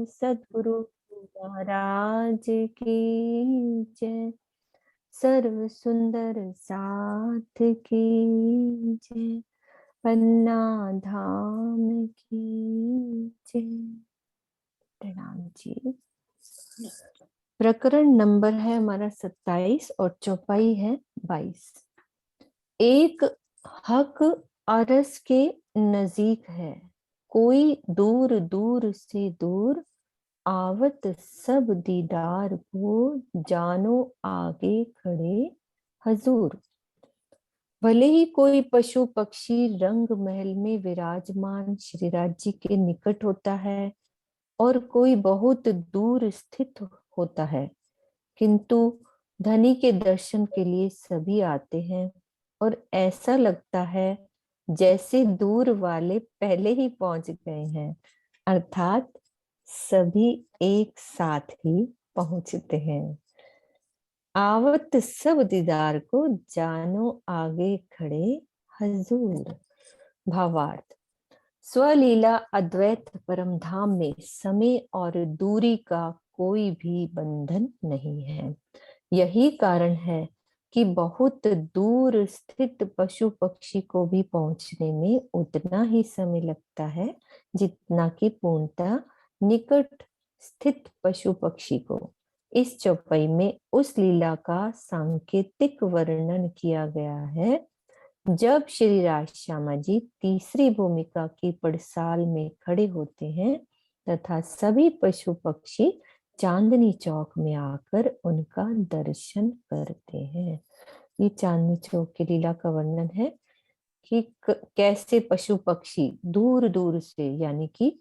सद्गुरु महाराज की जय। सर्व सुंदर साथ की जय। पन्ना धाम की जय। प्रणाम जी। प्रकरण नंबर है हमारा 27 और चौपाई है 22। एक हक अरस के नजीक है, कोई दूर दूर से दूर, आवत सब दीदार को, जानो आगे खड़े हजूर। भले ही कोई पशु पक्षी रंग महल में विराजमान श्रीराज जी के निकट होता है और कोई बहुत दूर स्थित होता है, किंतु धनी के दर्शन के लिए सभी आते हैं और ऐसा लगता है जैसे दूर वाले पहले ही पहुंच गए हैं, अर्थात सभी एक साथ ही पहुंचते हैं। आवत सब दीदार को, जानो आगे खड़े हजूर। भावार्थ। स्वलीला अद्वैत परम धाम में समय और दूरी का कोई भी बंधन नहीं है। यही कारण है कि बहुत दूर स्थित पशु पक्षी को भी पहुंचने में उतना ही समय लगता है जितना कि पूर्णतः निकट स्थित पशु पक्षी को। इस चौपाई में उस लीला का सांकेतिक वर्णन किया गया है जब श्री राज श्यामा जी तीसरी भूमिका की पड़साल में खड़े होते हैं तथा सभी पशु पक्षी चांदनी चौक में आकर उनका दर्शन करते हैं। ये चांदनी चौक की लीला का वर्णन है कि कैसे पशु पक्षी दूर दूर से, यानी कि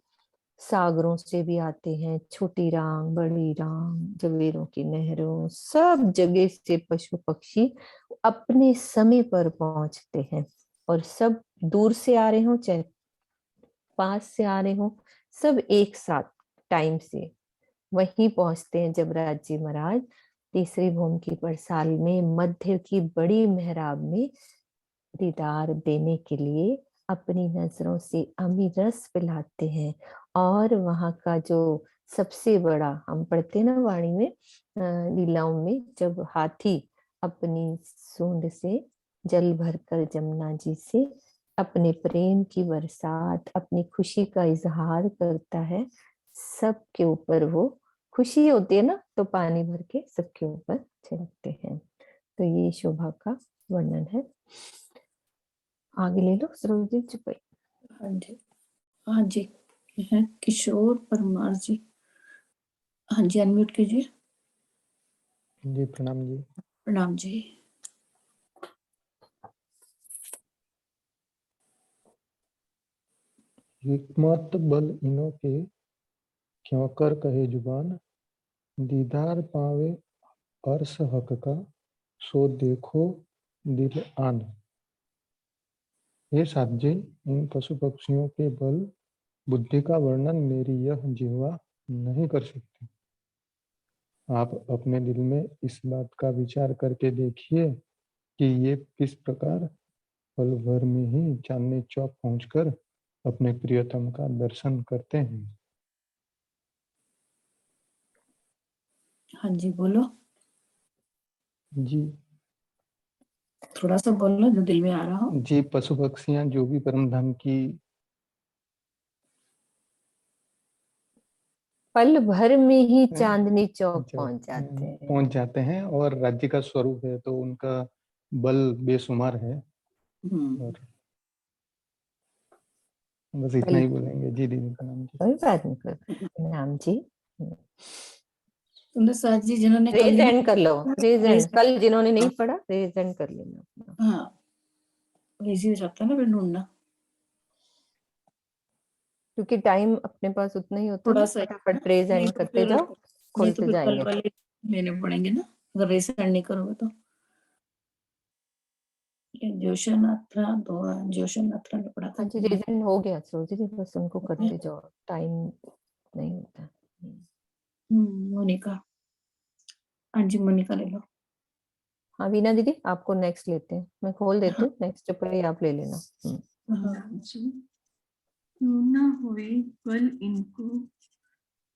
सागरों से भी आते हैं, छोटी रांग, बड़ी रांग, जवेरों की नहरों, सब जगह से पशु पक्षी अपने समय पर पहुंचते हैं। और सब दूर से आ रहे हो चाहे पास से आ रहे हो, सब एक साथ टाइम से वहीं पहुंचते हैं जब राज जी महाराज तीसरी भूमि की पड़साल में मध्य की बड़ी मेहराब में दीदार देने के लिए अपनी नजरों से अमी रस पिलाते हैं। और वहां का जो सबसे बड़ा, हम पढ़ते हैं ना वाणी में, लीलाओं में, जब हाथी अपनी सूंड से जल भरकर जमुना जी से अपने प्रेम की बरसात, अपनी खुशी का इजहार करता है, सबके ऊपर वो खुशी होती है ना, तो पानी भर के सबके ऊपर छिड़कते हैं। तो ये शोभा का वर्णन है। आगे ले लो सरोजी चुपई। हाँ जी, हाँ जी, है किशोर परमार जी। हाँ जी, अनम्यूट कीजिए। जी प्रणाम जी। प्रणाम जी। हिकमत बल इनो के, क्यों कर कहे जुबान, दीदार पावे अर्श हक का, सो देखो दिल आन। हे साथ जी, इन पशु पक्षियों के बल बुद्धि का वर्णन मेरी यह जिह्वा नहीं कर सकती। आप अपने दिल में इस बात का विचार करके देखिए कि ये किस प्रकार पल भर में ही चांदनी चौक पहुंचकर अपने प्रियतम का दर्शन करते हैं। हाँ जी, बोलो जी। थोड़ा सा बोलो जो दिल में आ रहा हो। जी, पशु पक्षियां जो भी परम धाम की पल भर में ही चांदनी चौक पहुंच जाते हैं। पहुंच जाते हैं और राज्य का स्वरूप है तो उनका बल बेशुमार है। और बस इतना ही बोलेंगे। जी दीदी प्रणाम जी। कोई बात नहीं, कोई प्रणाम जी। तुमने साथ जी जिन्होंने रेज एंड कर लो, रेज एंड, कल जिन्होंने नहीं पढ़ा रेज एंड कर लेना। हाँ, इजी हो जाता है ना फिर ढूंढना, क्योंकि टाइम अपने पास उतना ही होता है थोड़ा ना, सा। फटाफट रेज एंड करते जाओ, नहीं तो खुलते फिर कल जाएंगे। वाले लेने पड़ेंगे ना, अगर रेस नहीं करोगे तो। जोशन अथरा ने पढ़ा था। हाँ जी, रेज एंड हो गया सरोजी जी, बस उनको करते जाओ, टाइम नहीं होता। मोनिका। हाँ जी, मोनिका ले लो। हाँ वीना दीदी, आपको नेक्स्ट लेते हैं, मैं खोल देती हूँ नेक्स्ट पर, आप ले लेना। हाँ जी। क्यों ना हुए बल इनको,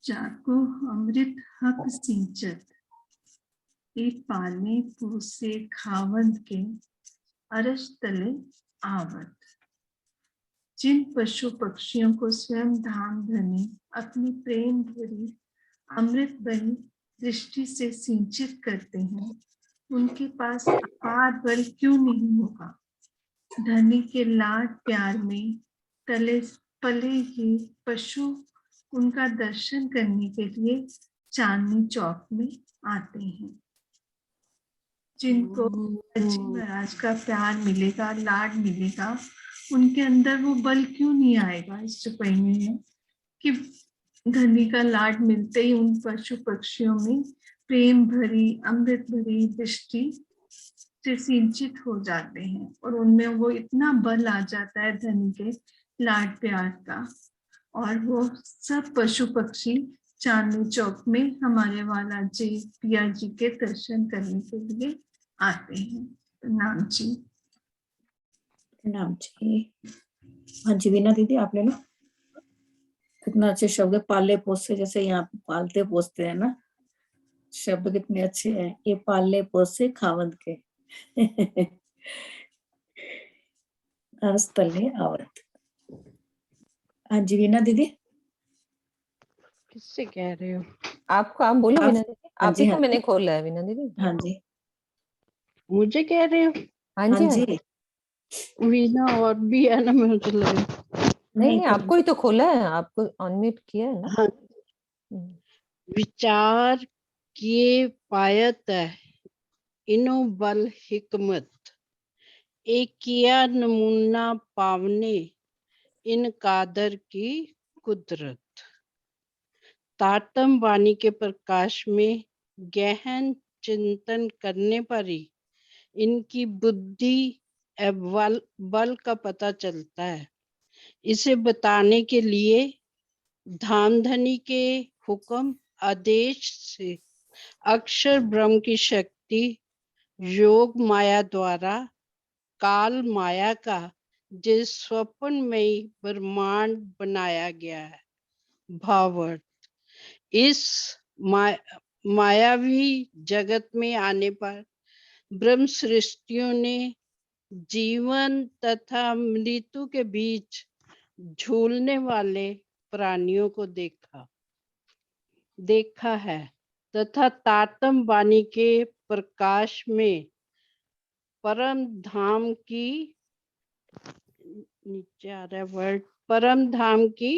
जाको अमृत हक सिंचत, एक पाले पोसे खावंद के अरस तले आवत। जिन पशु पक्षियों को स्वयं धाम धनी अपनी प्रेम भरी अमृत बनी दृष्टि से सिंचित करते हैं, उनके पास अपार बल क्यों नहीं होगा। धनी के लाड प्यार में तले पले ये पशु उनका दर्शन करने के लिए चांदनी चौक में आते हैं। जिनको जी महाराज का प्यार मिलेगा, लाड मिलेगा, उनके अंदर वो बल क्यों नहीं आएगा। इस चौपाई में है कि धनी का लाड मिलते ही उन पशु पक्षियों में प्रेम भरी अमृत भरी दृष्टि से सिंचित हो जाते हैं और उनमें वो इतना बल आ जाता है धनी के लाड प्यार का, और वो सब पशु पक्षी चांदनी चौक में हमारे वाला जी पिया जी के दर्शन करने के लिए आते हैं। प्रणाम जी। प्रणाम जी। हाँ जी वीना दीदी, आप ले लो। कितना अच्छे शब्द है, पाले पोसे, जैसे यहाँ पे पालते पोसते हैं ना, शब्द कितने अच्छे हैं। ये पाले पोसे खावंद के अरस तले आवत। हाँ जी वीना दीदी। किससे कह रहे हो? आपको, आप बोलो आप- वीना दीदी। हाँ आप जी, ही हाँ को मैंने जी। खोला है वीना दीदी। हाँ जी, मुझे कह रहे हो? हाँ हाँ जी, हाँ जी। जी। वीना और भी है ना, मुझे लगा। नहीं नहीं, आपको ही तो खोला है, आपको अनम्यूट किया है ना। हाँ, हम्म। विचार किए पायत है इनो बल हिकमत, एक किया नमूना पावने इन कादर की कुदरत। तातम वाणी के प्रकाश में गहन चिंतन करने पर ही इनकी बुद्धि एवं बल का पता चलता है। इसे बताने के लिए धामधनी के हुक्म आदेश से अक्षर ब्रह्म की शक्ति योग माया द्वारा काल माया का जिस स्वप्नमयी ब्रह्मांड बनाया गया है। भावार्थ, इस मायावी जगत में आने पर ब्रह्म सृष्टियों ने जीवन तथा मृत्यु के बीच झूलने वाले प्राणियों को देखा है तथा तातम वाणी के प्रकाश में परम धाम की, नीचे आ रहा है वर्ड, परम धाम की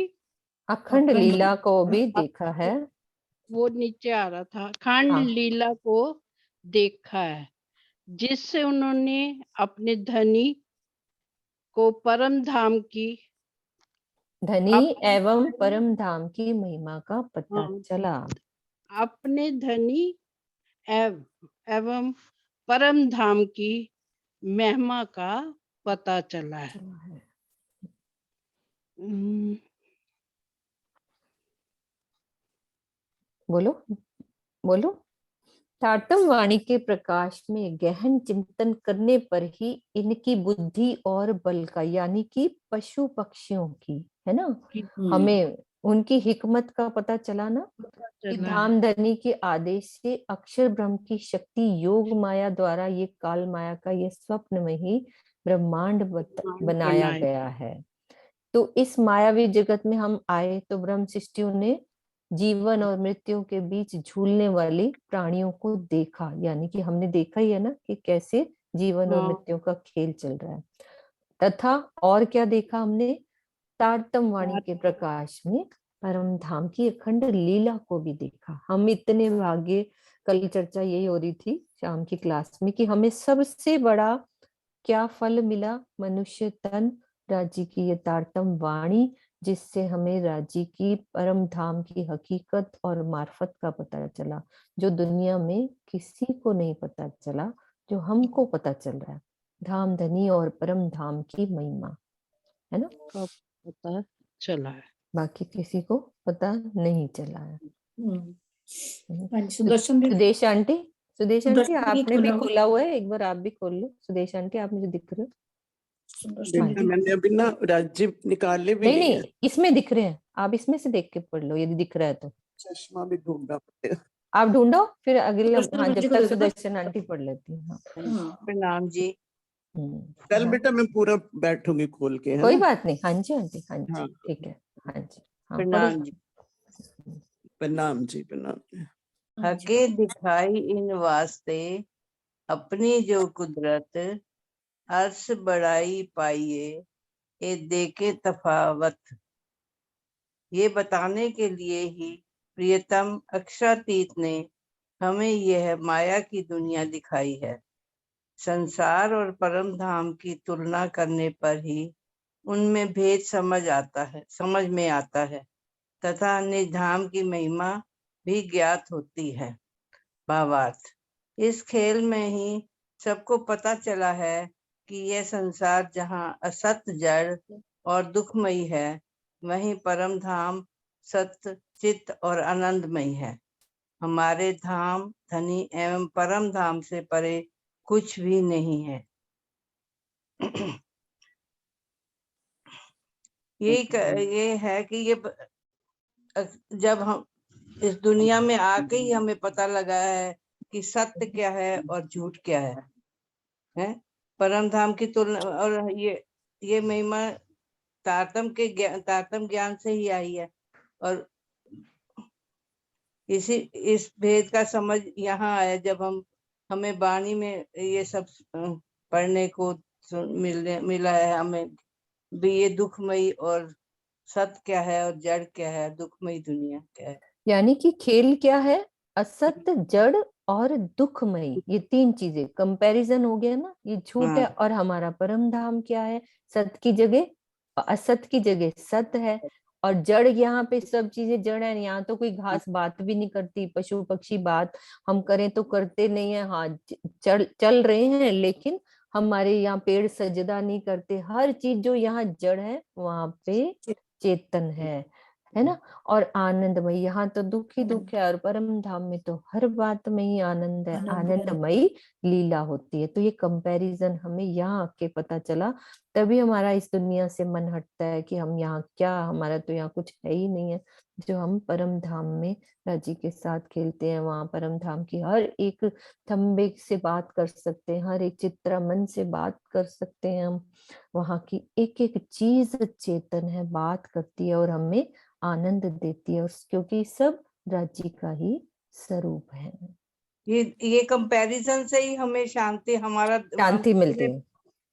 अखंड लीला को भी देखा है। वो नीचे आ रहा था, खंड हाँ। लीला को देखा है, जिससे उन्होंने अपने धनी को परम धाम की धनी एवं परम धाम की महिमा का पता हाँ, चला। अपने धनी एवं परम धाम की महिमा का पता चला है। बोलो बोलो। तातम वाणी के प्रकाश में गहन चिंतन करने पर ही इनकी बुद्धि और बल का, यानी कि पशु पक्षियों की, है ना, हमें उनकी हिकमत का पता चला ना, कि धामधनी के आदेश से अक्षर ब्रह्म की शक्ति योग माया द्वारा ये काल माया का ये स्वप्न में ही ब्रह्मांड बनाया गया है। तो इस मायावी जगत में हम आए तो ब्रह्म सृष्टियों ने जीवन और मृत्यु के बीच झूलने वाली प्राणियों को देखा, यानी कि हमने देखा ही है ना कि कैसे जीवन और मृत्यु का खेल चल रहा है। तथा और क्या देखा हमने, तारतम वाणी के प्रकाश में परम धाम की अखंड लीला को भी देखा। हम इतने भाग्य, कल चर्चा यही हो रही थी शाम की क्लास में, कि हमें सबसे बड़ा क्या फल मिला, मनुष्य तन राज्य की ये तारतम वाणी, जिससे हमें राज्य की परम धाम की हकीकत और मार्फत का पता चला, जो दुनिया में किसी को नहीं पता चला, जो हमको पता चल रहा है। धाम धनी और परम धाम की महिमा, है ना, पता चला है, बाकी किसी को पता नहीं चला है। सुदर्शन सुदेश आंटी, सुदेश आंटी सुदर्शन भी आपने भी खोला खोला हुआ है, एक बार आप भी खोल लो। सुदेश आंटी आप मुझे दिख रहे हो? सुदर्शन मैंने अभी ना राज्य निकाले भी नहीं नहीं, इसमें दिख रहे हैं, आप इसमें से देख के पढ़ लो यदि दिख रहा है तो। चश्मा भी ढूंढना पड़ेगा। आप ढूंढो फिर अगले। सुदर्शन हाँ, आंटी जब को तक दे दो ना। सुदर्शन आंटी पढ़ लेती है। हाँ। हाँ, प्रणाम जी। कल हाँ, बेटा मैं पूरा बैठूंगी खोल के, है कोई ना? बात नहीं। हाँ जी आंटी, हाँ जी, हाँ, ठीक है। हाँ जी, हाँ प्रणाम पढ़ो। जी। प्रणाम जी, प्रणाम जी। हाँ जी। हके दिखाई इन वास्ते अपनी जो कुदरत अर्श बढ़ाई पाइए, ये देखे तफावत। ये बताने के लिए ही प्रियतम अक्षरातीत ने हमें यह माया की दुनिया दिखाई है। संसार और परम धाम की तुलना करने पर ही उनमें भेद समझ में आता है तथा निज धाम की महिमा भी ज्ञात होती है। भावार्थ, इस खेल में ही सबको पता चला है कि यह संसार जहाँ असत, जड़ और दुखमयी है, वहीं परम धाम सत्य, चित्त और आनंदमयी है। हमारे धाम धनी एवं परम धाम से परे कुछ भी नहीं है। ये है कि जब हम इस दुनिया में आके ही हमें पता लगा है कि सत्य क्या है और झूठ क्या है? परम धाम की तुलना और ये महिमा तारतम ज्ञान से ही आई है और इस भेद का समझ यहाँ आया जब हमें वाणी में ये सब पढ़ने को मिला है। हमें भी ये दुखमयी और सत्य क्या है और जड़ क्या है, दुखमयी दुनिया क्या है। यानी कि खेल क्या है? असत्य, जड़ और दुखमयी, ये तीन चीजें कंपैरिजन हो गया ना। ये झूठ है। हाँ। और हमारा परम धाम क्या है? सत्य की जगह असत्य की जगह सत्य है। और जड़, यहाँ पे सब चीजें जड़ है। यहाँ तो कोई घास बात भी नहीं करती, पशु पक्षी बात हम करें तो करते नहीं है। हाँ, चल रहे हैं, लेकिन हमारे यहाँ पेड़ सजदा नहीं करते। हर चीज जो यहाँ जड़ है वहां पे चेतन है ना। और आनंदमयी, यहाँ तो दुख ही दुख है, और परम धाम में तो हर बात में ही आनंद है, आनंदमयी लीला होती है। तो ये कंपैरिजन हमें यहाँ आके पता चला, तभी हमारा इस दुनिया से मन हटता है कि हम यहाँ क्या, हमारा तो यहाँ कुछ है ही नहीं है। जो हम परम धाम में राजी के साथ खेलते हैं, वहां परम धाम की हर एक थंबे से बात कर सकते हैं, हर एक चित्रमन से बात कर सकते हैं हम। वहां की एक एक चीज चेतन है, बात करती है और हमें आनंद देती है, क्योंकि सब राज्य का ही स्वरूप है। ये कंपैरिजन से ही हमें शांति, हमारा शांति मिलती है।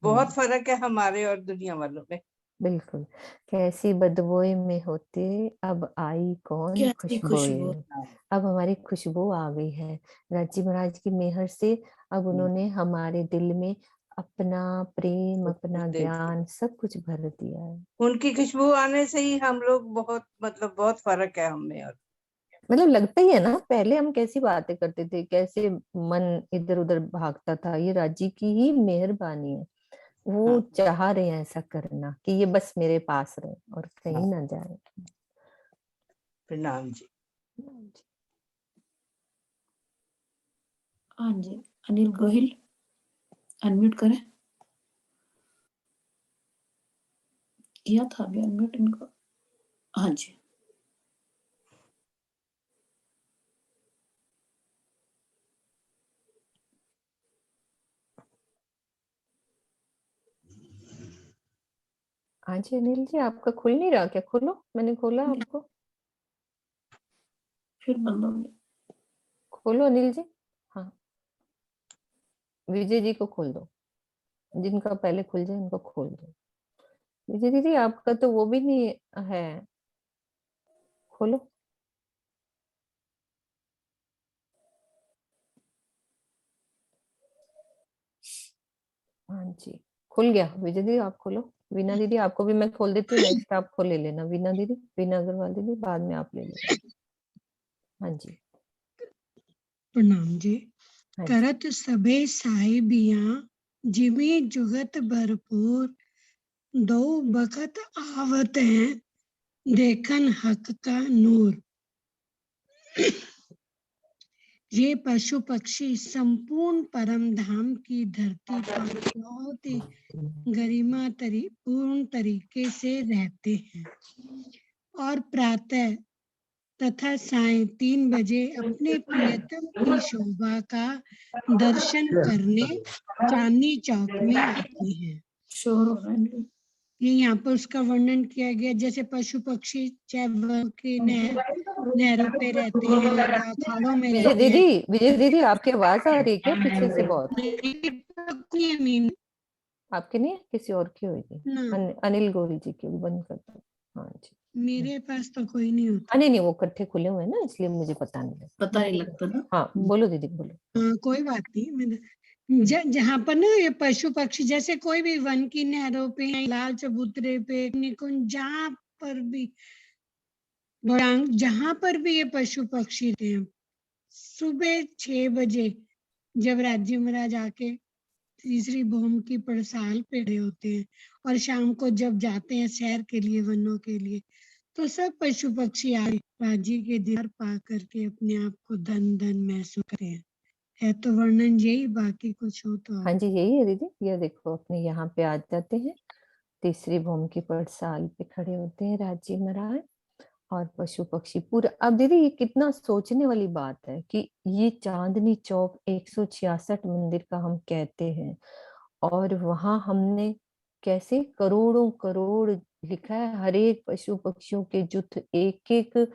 बहुत फर्क है हमारे और दुनिया वालों में। बिल्कुल। कैसी बदबोए में होते, अब आई कौन कैसी खुशबू। खुशबोए। अब हमारी खुशबू आ गई है राजी महाराज की मेहर से। अब उन्होंने हमारे दिल में अपना प्रेम, अपना ज्ञान सब कुछ भर दिया है। उनकी खुशबू आने से ही हम लोग बहुत फर्क है हमें और मतलब लगता ही है ना, पहले हम कैसी बातें करते थे, कैसे मन इधर उधर भागता था। ये राजी की ही मेहरबानी है। वो चाह रहे हैं ऐसा करना कि ये बस मेरे पास रहे और कहीं ना जाए। प्रणाम जी। हाँ जी, अनिल गोहिल अनम्यूट करें। किया था अभी अनम्यूट इनको। हाँ जी। हाँ जी अनिल जी, आपका खुल नहीं रहा क्या? खोलो, मैंने खोला आपको। फिर बंद हो गया। खोलो अनिल जी। हाँ, विजय जी को खोल दो, जिनका पहले खुल जाए उनको खोल दो। विजय दीदी, आपका तो वो भी नहीं है, खोलो। हाँ जी, खुल गया। विजय दीदी आप खोलो। वीना दीदी आपको भी मैं खोल देती हूँ, नेक्स्ट आप खोल ले लेना। वीना दीदी, वीना अग्रवाल दीदी, बाद में आप ले लेना। हाँ जी। प्रणाम जी। हाँ जी। करत सबे साहिबियां जिमी जुगत भरपूर, दो बखत आवत हैं देखन हक का नूर। ये पशु पक्षी संपूर्ण परम धाम की धरती पर बहुत ही गरिमा पूर्ण तरीके से रहते हैं और प्रातः तथा सायं 3 बजे अपने प्रियतम की शोभा का दर्शन करने चांदनी चौक में आते हैं। शोर हो रहा है। ये यहाँ पर उसका वर्णन किया गया, जैसे पशु पक्षी चाहे वन के नहरों पे रहते हैं या अखाड़ों में रहते हैं। विजय दीदी आपकी आवाज आ रही है क्या पीछे से बहुत? नहीं, आपके नहीं है, किसी और की होगी। ना, अनिल गौरी जी की, बंद कर दो। हाँ जी। मेरे पास तो कोई नहीं होता। नहीं वो इकट्ठे खुले हुए हैं ना, इसलिए मुझे पता नहीं लगता। पता नहीं लगता ना। हाँ बोलो दीदी बोलो। हाँ, कोई बात नहीं। जहाँ पर ना ये पशु पक्षी, जैसे कोई भी वन की नहरों पे या लाल चबूतरे पे, निकुंज, जहाँ पर भी जहाँ पर भी ये पशु पक्षी रहते हैं, सुबह 6 बजे जब राज्य महाराज आके तीसरी भूमि की पड़साल पे खड़े होते हैं और शाम को जब जाते हैं सैर के लिए वनों के लिए, तो सब पशु पक्षी आए राज्य के दीदार पा करके अपने आप को धन धन महसूस करते हैं। है तो वर्णन यही, बाकी कुछ हो तो हाँ आप। जी यही है दीदी। ये देखो अपने यहाँ पे आ जाते हैं, तीसरी भूमि की पड़साल पे खड़े होते हैं राज्य महाराज और पशु पक्षी पूरा। अब दीदी ये कितना सोचने वाली बात है कि ये चांदनी चौक 166 मंदिर का हम कहते हैं, और वहां हमने कैसे करोड़ों करोड़ लिखा है। हर एक पशु पक्षियों के जुट, एक एक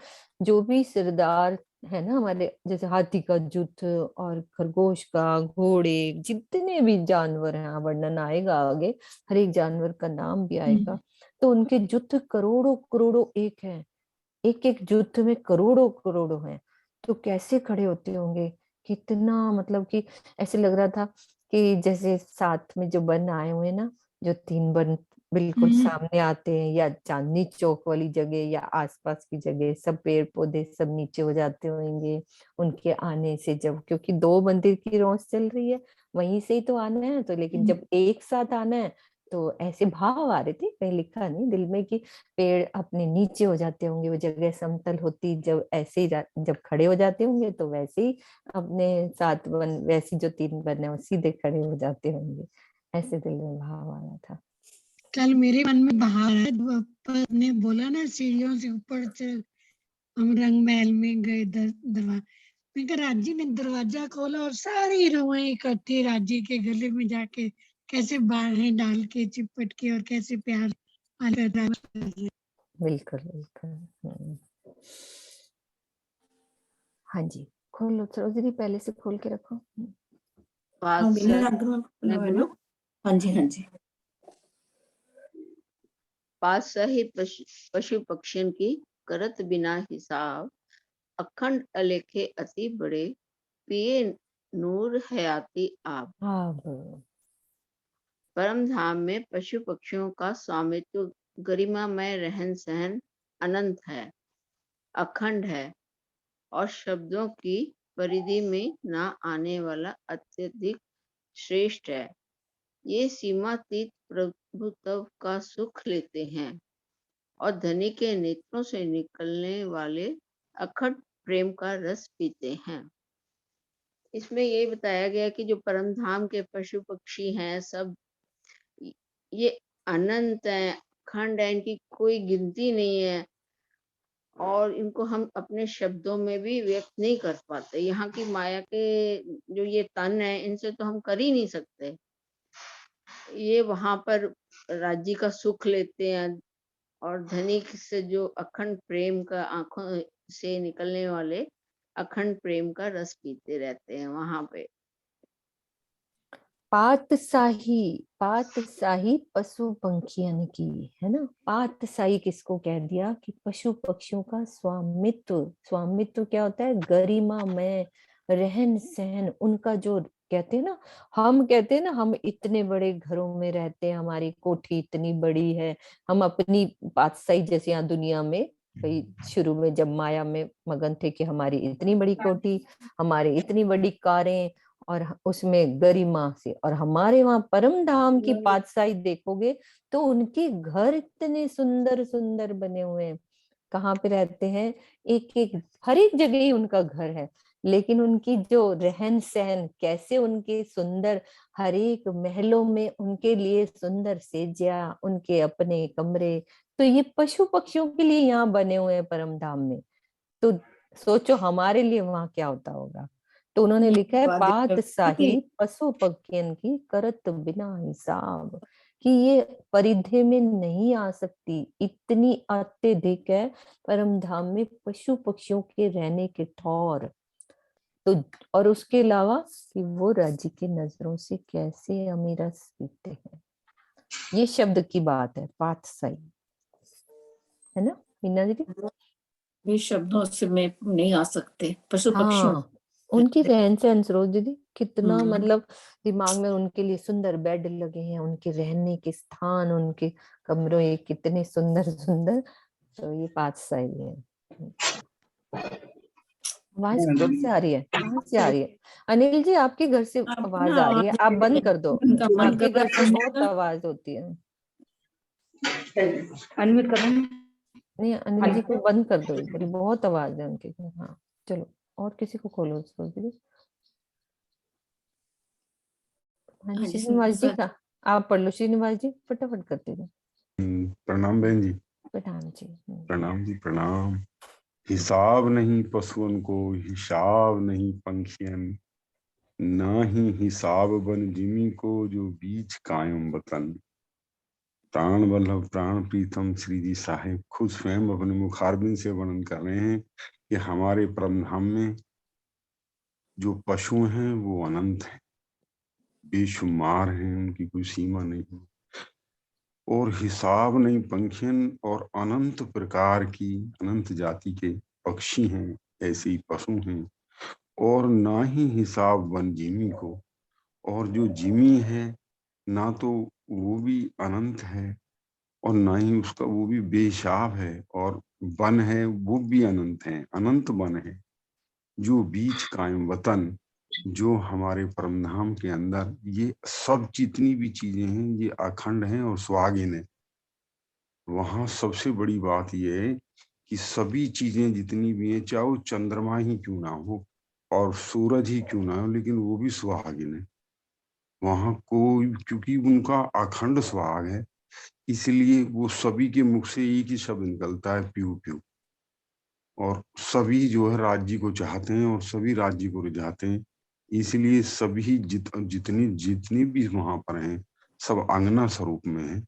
जो भी सरदार है ना हमारे, जैसे हाथी का जुट और खरगोश का, घोड़े, जितने भी जानवर हैं, वर्णन आएगा आगे, हर एक जानवर का नाम भी आएगा। तो उनके जुट करोड़ों करोड़ों एक है, एक एक जुट में करोड़ों करोड़ों हैं। तो कैसे खड़े होते होंगे, कितना मतलब कि ऐसे लग रहा था कि जैसे साथ में जो बन आए हुए ना, जो 3 बन बिल्कुल सामने आते हैं, या चांदनी चौक वाली जगह या आसपास की जगह, सब पेड़ पौधे सब नीचे हो जाते होंगे उनके आने से। जब क्योंकि 2 मंदिर की रोज चल रही है, वहीं से ही तो आना है, तो लेकिन जब एक साथ आना है तो ऐसे भाव आ रहे थे, कहीं लिखा नहीं दिल में कि पेड़ अपने नीचे हो जाते होंगे, वो जगह समतल होती, जब ऐसे ही जब खड़े हो जाते होंगे तो वैसे ही अपने 7 वन, वैसी जो 3 वन है वो सीधे खड़े हो जाते होंगे। ऐसे दिल में भाव आया था। कल मेरे मन में बाहर है, ने बोला ना सीढ़ियों से ऊपर चल, हम रंग महल में गए दरवाजा। मैं कहा राज्य ने दरवाजा खोला और सारी रुएं इकट्ठी राज्य के गले में जाके कैसे बाहें डाल के चिपट के और कैसे प्यार बिल्कुल बिल्कुल। हाँ जी खोलो सरोज जी, पहले से खोल के रखो। हाँ बोलो। हाँ जी। पातशाही पशु पक्षियों की करत बिना हिसाब, अखंड अलेखे अति बड़े, पिए नूर हयाती आप। हाँ परम धाम में पशु पक्षियों का स्वामित्व, गरिमामय रहन सहन अनंत है, अखंड है और शब्दों की परिधि में ना आने वाला अत्यधिक श्रेष्ठ है। ये सीमातीत प्रभुत्व का सुख लेते हैं और धनी के नेत्रों से निकलने वाले अखंड प्रेम का रस पीते हैं। इसमें ये बताया गया कि जो परम धाम के पशु पक्षी हैं, सब ये अनंत है, अखंड है, इनकी कोई गिनती नहीं है और इनको हम अपने शब्दों में भी व्यक्त नहीं कर पाते। यहाँ की माया के जो ये तन है, इनसे तो हम कर ही नहीं सकते। ये वहां पर राज्य का सुख लेते हैं और धनिक से जो अखंड प्रेम का, आंखों से निकलने वाले अखंड प्रेम का रस पीते रहते हैं वहां पे। पातशाही पशु पंखियन की, है ना। पातशाही किसको कह दिया कि पशु पक्षियों का स्वामित्व। स्वामित्व क्या होता है, गरिमा में रहन सहन उनका, जो कहते हैं ना, हम कहते हैं ना हम इतने बड़े घरों में रहते हैं, हमारी कोठी इतनी बड़ी है, हम अपनी पातशाही जैसे यहाँ दुनिया में कई शुरू में जब माया में मगन थे कि हमारी इतनी बड़ी कोठी, हमारी इतनी बड़ी कारें और उसमें गरिमा से। और हमारे वहां परम धाम की पातशाही देखोगे तो उनके घर इतने सुंदर सुंदर बने हुए हैं। कहाँ पे रहते हैं, एक एक हर एक जगह ही उनका घर है, लेकिन उनकी जो रहन सहन कैसे उनके सुंदर, हर एक महलों में उनके लिए सुंदर सेज्या, उनके अपने कमरे, तो ये पशु पक्षियों के लिए यहाँ बने हुए हैं परम धाम में। तो सोचो हमारे लिए वहां क्या होता होगा। तो उन्होंने लिखा है पात साही पशु पक्षियन की करत बिना हिसाब, कि ये परिधि में नहीं आ सकती, इतनी अत्यधिक है परम धाम में पशु पक्षियों के रहने के ठौर। तो और उसके अलावा कि वो राज्य की नजरों से कैसे अमीरस पीते हैं, ये शब्द की बात है, पात साई, है ना मीना दीदी? ये शब्दों से में नहीं आ सकते, पशु पक्षियों। हाँ, उनकी रहन सहन सरोज दीदी कितना हम्म। मतलब दिमाग में उनके लिए सुंदर बेड लगे हैं, उनके रहने के स्थान, उनके कमरों ये कितने सुंदर सुंदर। तो ये बात सही है। आवाज कहाँ से आ रही है, कहाँ से आ रही है? अनिल जी आपके घर से आप आवाज ना आ रही है, आप बंद कर दो। उनका मन आपके कर घर रहा से है बहुत आवाज होती है। अनम्यूट कर रहे हैं। नहीं अनिल जी को बंद कर दो एक बारी, बहुत आवाज है उनके घर। हाँ चलो, और किसी को खोलो सरोज दीदी। हाँ हाँ जी जी, श्रीनिवास जी का आप पढ़ लो, श्रीनिवास जी फटाफट करते जाओ। प्रणाम बहन जी। प्रणाम जी। प्रणाम जी प्रणाम। हिसाब नहीं पशुओं को, हिसाब नहीं पंखियन, ना ही हिसाब बन जिमी को, जो बीच कायम वतन। प्राण वल्लभ प्राण प्रीतम श्री जी साहेब खुद स्वयं अपने मुखारबिंद से वर्णन कर रहे हैं कि हमारे परम धाम में जो पशु हैं वो अनंत हैं, बेशुमार हैं, उनकी कोई सीमा नहीं, और हिसाब नहीं पंखियन, और अनंत प्रकार की अनंत जाति के पक्षी हैं, ऐसे ही पशु हैं। और ना ही हिसाब वन जिमी को, और जो जिमी है ना तो वो भी अनंत है, और ना ही उसका वो भी बेहिसाब है, और वन है वो भी अनंत है, अनंत वन है। जो बीच कायम वतन, जो हमारे परमधाम के अंदर ये सब जितनी भी चीजें हैं ये अखंड हैं और सुहागिन है। वहां सबसे बड़ी बात यह है कि सभी चीजें जितनी भी हैं, चाहे वो चंद्रमा ही क्यों ना हो और सूरज ही क्यों ना हो, लेकिन वो भी सुहागिन है वहां कोई, क्योंकि उनका अखंड सुहाग है, इसलिए वो सभी के मुख से एक ही शब्द निकलता है, प्यू प्यू। और सभी जो है राज्य को चाहते हैं और सभी राज्य को रिझाते हैं, इसलिए सभी जितनी जितनी भी वहां पर हैं सब अंगना स्वरूप में है,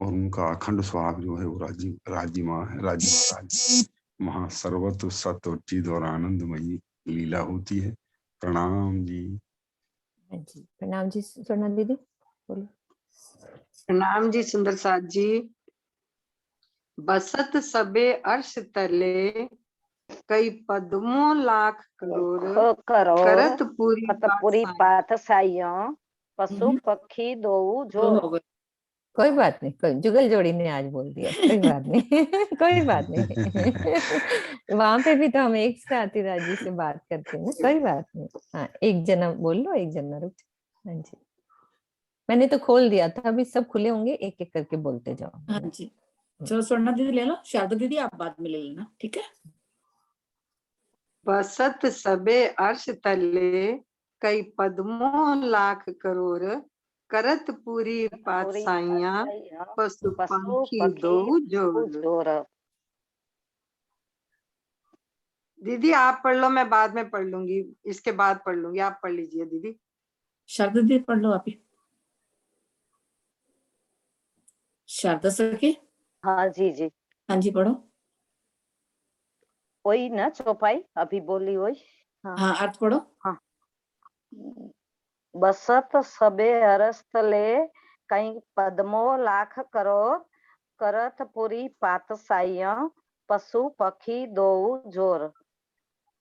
और उनका अखंड सुहाग जो है वो राज्य माँ है, राज्य महाराज। वहां सर्वत्र सत्य और चिद और आनंदमयी लीला होती है। प्रणाम जी। हाँ जी प्रणाम जी स्वर्णा दीदी बोलो। प्रणाम जी सुंदर साथ जी। बसत सबे अर्श तले, कई पद्मों लाख करोड़, करत पूरी पूरी पात साइयों, पशु पक्षी दो जो। कोई बात नहीं, कोई जुगल जोड़ी ने आज बोल दिया, कोई बात नहीं कोई बात नहीं वहां पे भी तो हम एक साथ ही राजी से बात करते हैं ना, कोई बात नहीं। हाँ एक जना बोल लो, एक जना रुक जाओ। हाँ जी मैंने तो खोल दिया था, अभी सब खुले होंगे, एक एक करके बोलते जाओ। हाँ जी चलो स्वर्णा दीदी ले लो, शारदा दीदी आप बाद में ले लेना, ठीक है। बसत सबे अर्श तले, कई पद्मों लाख करोड़, करत पूरी पात साइया, पशु पंखी दो जोर। दीदी आप पढ़ लो, मैं बाद में पढ़ लूंगी, इसके बाद पढ़ लूंगी, आप पढ़ लीजिए दीदी। शारदा दीदी पढ़ लो आप ही। शारदा सखी। हाँ जी जी। हाँ जी पढ़ो। वही ना चौपाई अभी बोली वही। हाँ अर्थ पढ़ो। हाँ बसत सबे अरस तले, कई पद्मों लाख करोड़, करत पूरी पात साइयों, पशु पक्षी दो जोर।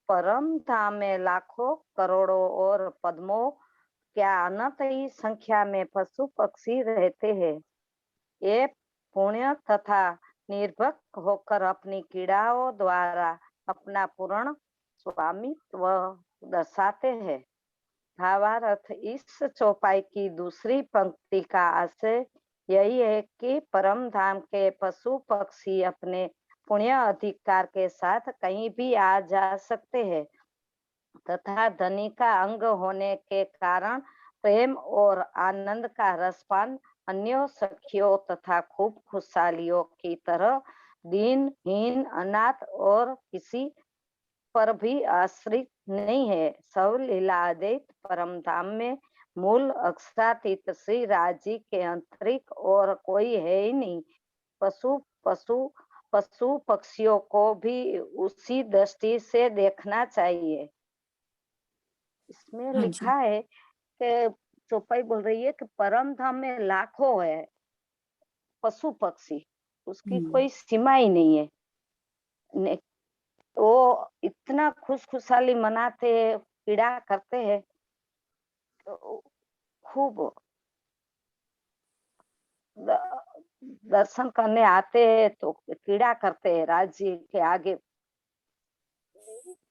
परम धाम में लाखों करोड़ों और पद्मों क्या अनंत ही संख्या में पशु पक्षी रहते हैं। ये पुण्य तथा निर्भक होकर अपनी क्रीड़ाओं द्वारा अपना पूर्ण स्वामित्व दर्शाते हैं। भावार्थ इस चौपाई की दूसरी पंक्ति का आशय यही है कि परम धाम के पशु पक्षी अपने पुण्य अधिकार के साथ कहीं भी आ जा सकते हैं तथा धनी का अंग होने के कारण प्रेम और आनंद का रसपान अन्य सखियों तथा खूब खुशहालियों की तरह दीनहीन अनाथ और किसी पर भी आश्रित नहीं है। सब लीलादित परम धाम में मूल अक्षरातीत श्री राज्य के अंतरिक और कोई है ही नहीं। पशु पशु पशु पक्षियों को भी उसी दृष्टि से देखना चाहिए। इसमें हाँ जी। लिखा है कि चौपाई बोल रही है कि परम धाम में लाखों है पशु पक्षी, उसकी कोई सीमा ही नहीं है। वो इतना खुशहाली मनाते हैं, पीड़ा करते हैं, तो खूब दर्शन करने आते हैं तो पीड़ा करते हैं राज्य के आगे।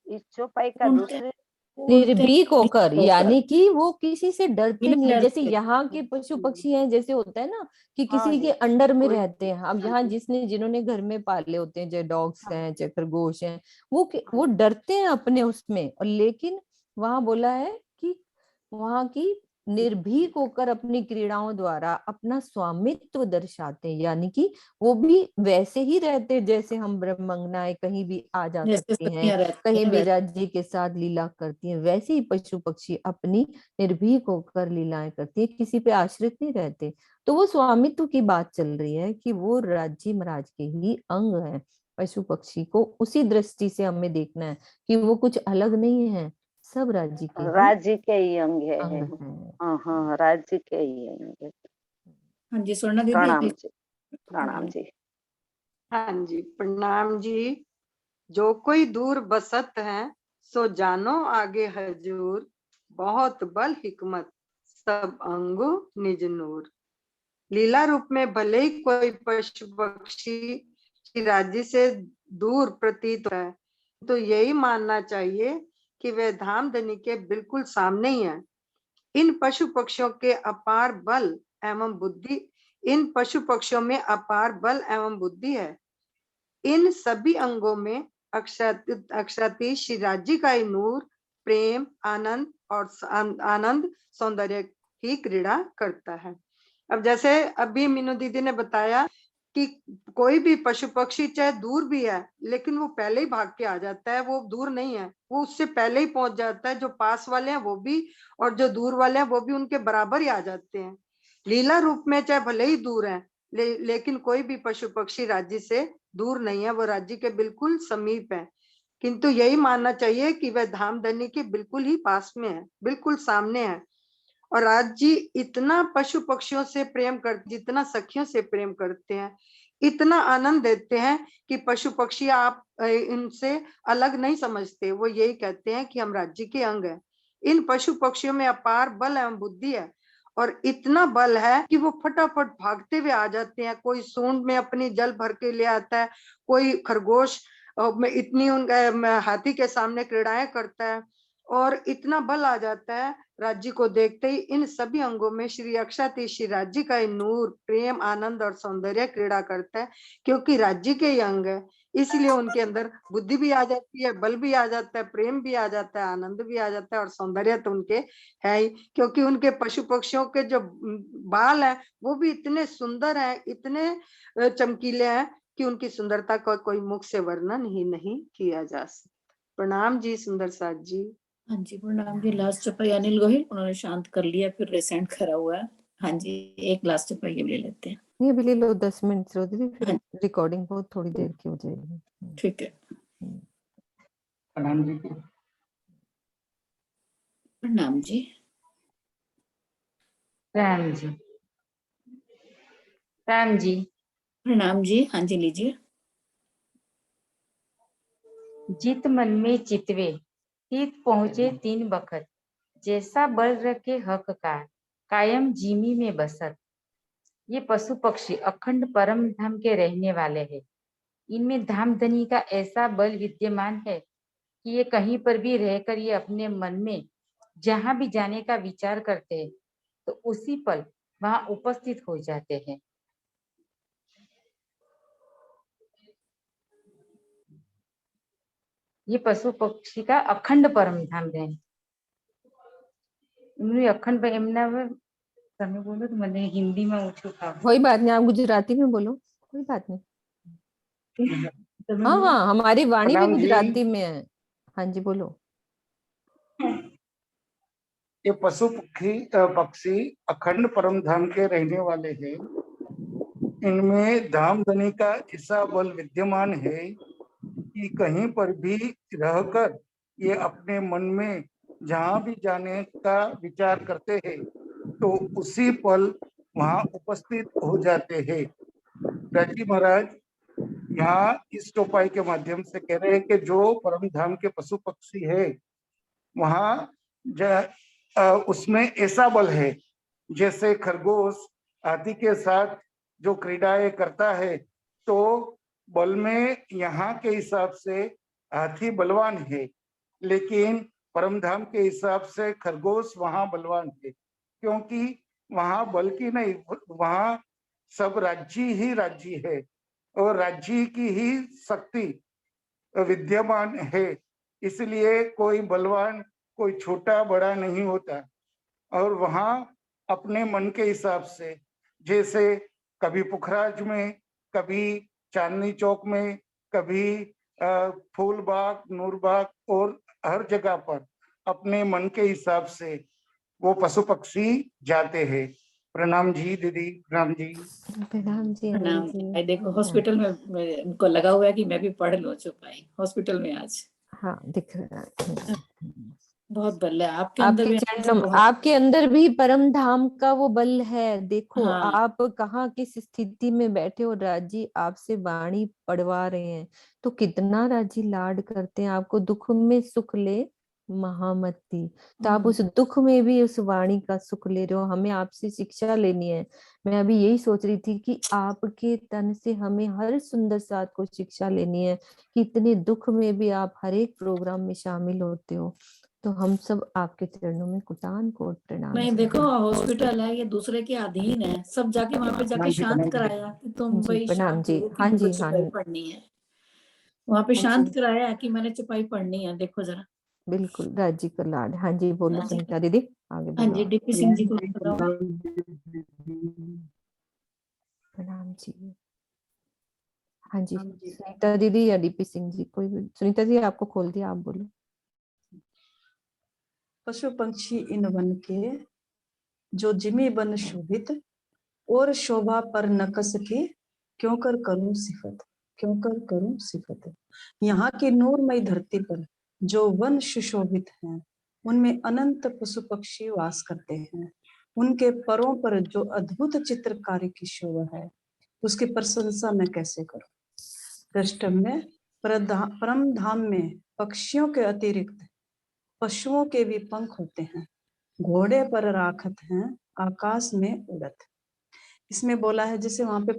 इस चौपाई का दूसरे निर्भीक होकर, यानी कि वो किसी से डरते बिना नहीं है। डर जैसे के। यहाँ के पशु पक्षी हैं, जैसे होता है ना कि हाँ किसी जी, के अंडर में कोई रहते हैं। अब यहाँ जिन्होंने घर में पाले होते हैं, चाहे डॉग्स हैं चाहे खरगोश हैं, वो डरते हैं अपने उसमें। और लेकिन वहां बोला है कि वहां की निर्भीक होकर अपनी क्रीड़ाओं द्वारा अपना स्वामित्व दर्शाते हैं, यानी कि वो भी वैसे ही रहते हैं जैसे हम ब्रह्मंगनाएं कहीं भी आ जा जैसे सकती हैं, सखियां रहती कहीं हैं भी वैसे। राज्य के साथ लीला करती हैं। वैसे ही पशु पक्षी अपनी निर्भीक होकर लीलाएं करती है, किसी पे आश्रित नहीं रहते। तो वो स्वामित्व की बात चल रही है कि वो राज्य महाराज के ही अंग है। पशु पक्षी को उसी दृष्टि से हमें देखना है कि वो कुछ अलग नहीं है, सब राज्य के ही राज्य के ही अंग है। अंग है। हाँ हाँ, राज्य के ही अंग है। हाँ जी, स्वर्णा दीदी प्रणाम आप जी, प्रणाम जी। हाँ जी, प्रणाम जी। जो कोई दूर बसत है, सो जानो आगे हजूर, बहुत बल हिकमत सब अंगो निज नूर। लीला रूप में भले ही कोई पशु पक्षी राज्य से दूर प्रतीत है, तो यही मानना चाहिए कि वे धाम धनी के बिल्कुल सामने ही है। इन पशु पक्षियों के अपार बल एवं बुद्धि इन पशु पक्षियों में अपार बल एवं बुद्धि है। इन सभी अंगों में अक्षरातीत श्री राज्य का ही नूर, प्रेम, आनंद और आनंद सौंदर्य की क्रीड़ा करता है। अब जैसे अभी मीनू दीदी ने बताया कि कोई भी पशु पक्षी चाहे दूर भी है, लेकिन वो पहले ही भाग के आ जाता है। वो दूर नहीं है, वो उससे पहले ही पहुंच जाता है। जो पास वाले हैं वो भी, और जो दूर वाले हैं वो भी उनके बराबर ही आ जाते हैं। लीला रूप में चाहे भले ही दूर है, लेकिन कोई भी पशु पक्षी राज्य से दूर नहीं है, वो राज्य के बिल्कुल समीप है। किंतु यही मानना चाहिए कि वह धाम धनी के बिल्कुल ही पास में है, बिल्कुल सामने है। और राज्य इतना पशु पक्षियों से प्रेम करते, जितना सखियों से प्रेम करते हैं, इतना आनंद देते हैं कि पशु पक्षी आप इनसे अलग नहीं समझते। वो यही कहते हैं कि हम राज्य के अंग हैं। इन पशु पक्षियों में अपार बल एवं बुद्धि है, और इतना बल है कि वो फटाफट भागते हुए आ जाते हैं। कोई सूंड में अपनी जल भर के ले आता है, कोई खरगोश में इतनी हाथी के सामने क्रीड़ाएं करता है, और इतना बल आ जाता है राज्य को देखते ही। इन सभी अंगों में श्री अक्षरातीत श्री राज्य का नूर, प्रेम, आनंद और सौंदर्य क्रीड़ा करता है, क्योंकि राज्य के ही अंग है। इसलिए उनके अंदर बुद्धि भी आ जाती है, बल भी आ जाता है, प्रेम भी आ जाता है, आनंद भी आ जाता है, और सौंदर्य तो उनके है ही, क्योंकि उनके पशु पक्षियों के जो बाल हैं वो भी इतने सुंदर हैं, इतने चमकीले हैं कि उनकी सुंदरता का कोई मुख से वर्णन ही नहीं किया जा सकता। प्रणाम जी सुंदर साथ जी। हाँ जी, प्रणाम जी। लास्ट चौपाई अनिल गोहिल, उन्होंने शांत कर लिया, फिर रिसेंट करा हुआ है। हाँ जी, एक लास्ट चौपाई ये ले लेते हैं। ये भी ले लो 10 मिनट श्रोती, फिर हाँ। रिकॉर्डिंग बहुत थोड़ी देर की हो जाएगी। ठीक है। प्रणाम जी। प्रणाम जी। प्रणाम जी। प्रणाम जी। प्रणाम जी। हाँ जी, लीजिए। जित मन में चितवे तीत पहुँचे 3 बखत, जैसा बल रखे हक का कायम जिमी में बसत। ये पशु पक्षी अखंड परम धाम के रहने वाले हैं। इनमें धाम धनी का ऐसा बल विद्यमान है कि ये कहीं पर भी रहकर ये अपने मन में जहां भी जाने का विचार करते हैं तो उसी पल वहां उपस्थित हो जाते हैं। ये पशु पक्षी का अखंड परम धाम है। अखंड તમે બોલો તો મને હિન્દીમાં ઓછું ફાવે। कोई बात नहीं, आप गुजराती में बोलो, कोई बात नहीं। हाँ हाँ, हमारी वाणी भी प्रणाम जी। गुजराती में है। हाँ जी बोलो। ये पशु पक्षी अखंड परम धाम के रहने वाले हैं। इनमें धाम धनी का ऐसा बल विद्यमान है कि कहीं पर भी रहकर ये अपने मन में जहां भी जाने का विचार करते हैं तो उसी पल वहां उपस्थित हो जाते हैं। राजी महाराज यहाँ इस चौपाई के माध्यम से कह रहे हैं कि जो परम धाम के पशु पक्षी है वहां उसमें ऐसा बल है जैसे खरगोश हाथी के साथ जो क्रीडाएं करता है तो बल में यहाँ के हिसाब से हाथी बलवान है, लेकिन परमधाम के हिसाब से खरगोश वहां बलवान है, क्योंकि वहां बल की नहीं, वहां सब राज्य ही राज्य है और राज्य की ही शक्ति विद्यमान है। इसलिए कोई बलवान कोई छोटा बड़ा नहीं होता और वहां अपने मन के हिसाब से, जैसे कभी पुखराज में, कभी चांदनी चौक में, कभी फूलबाग, नूरबाग और हर जगह पर अपने मन के हिसाब से वो पशु पक्षी जाते हैं। प्रणाम जी दीदी, प्रणाम जी। प्रणाम जी प्रणाम जी। जी। देखो हॉस्पिटल में उनको लगा हुआ है कि मैं भी पढ़ लूं चौपाई हॉस्पिटल में आज। हाँ दिख रहा है। बहुत बल है आपके अंदर भी। आपके अंदर भी परम धाम का वो बल है। देखो हाँ। आप कहाँ किस स्थिति में बैठे हो, राजी आपसे वाणी पढ़वा रहे हैं तो कितना राजी लाड करते हैं आपको। दुख में सुख ले महामती, तो आप उस दुख में भी उस वाणी का सुख ले रहे हो। हमें आपसे शिक्षा लेनी है। मैं अभी यही सोच रही थी कि आपके तन से हमें हर सुंदर साथ को शिक्षा लेनी है कि इतने दुख में भी आप हर एक प्रोग्राम में शामिल होते हो। तो हम सब आपके चरणों में कुटान कोट प्रणाम। नहीं देखो हॉस्पिटल है, ये दूसरे के अधीन है, सब जाके वहां पे जाके शांत कराया कि तुम भाई प्रणाम शांत जी। हो, हाँ जी चुपाई हाँ पढ़नी है। वहां पे शांत कराया कि मैंने चुपाई पढ़नी है। देखो जरा। बिल्कुल राजी का लाड। हाँ जी बोलो हाँ जी। सुनीता दीदी आगे हाँ बोलो। जी डीपी सिंह जी को बताओ। प्रणाम जी। हाँ जी सुनीता दीदी या डीपी सिंह जी, कोई भी। सुनीता जी आपको खोल दिया, आप बोलो। पशु पंक्षी इन वन के जो जिमी बन शोभित और शोभा पर नकस की क्यों कर करूं सिफत, क्यों कर करूं सिफत। यहाँ की नूरमय धरती पर जो वन सुशोभित हैं उनमें अनंत पशु पक्षी वास करते हैं। उनके परों पर जो अद्भुत चित्रकारी की शोभा है उसकी प्रशंसा मैं कैसे करूं। दृष्टम में परम धाम में पक्षियों के अतिरिक्त पशुओं के भी पंख होते हैं, घोड़े पर राखत हैं आकाश में उड़त। इसमें बोला है जैसे वहां पे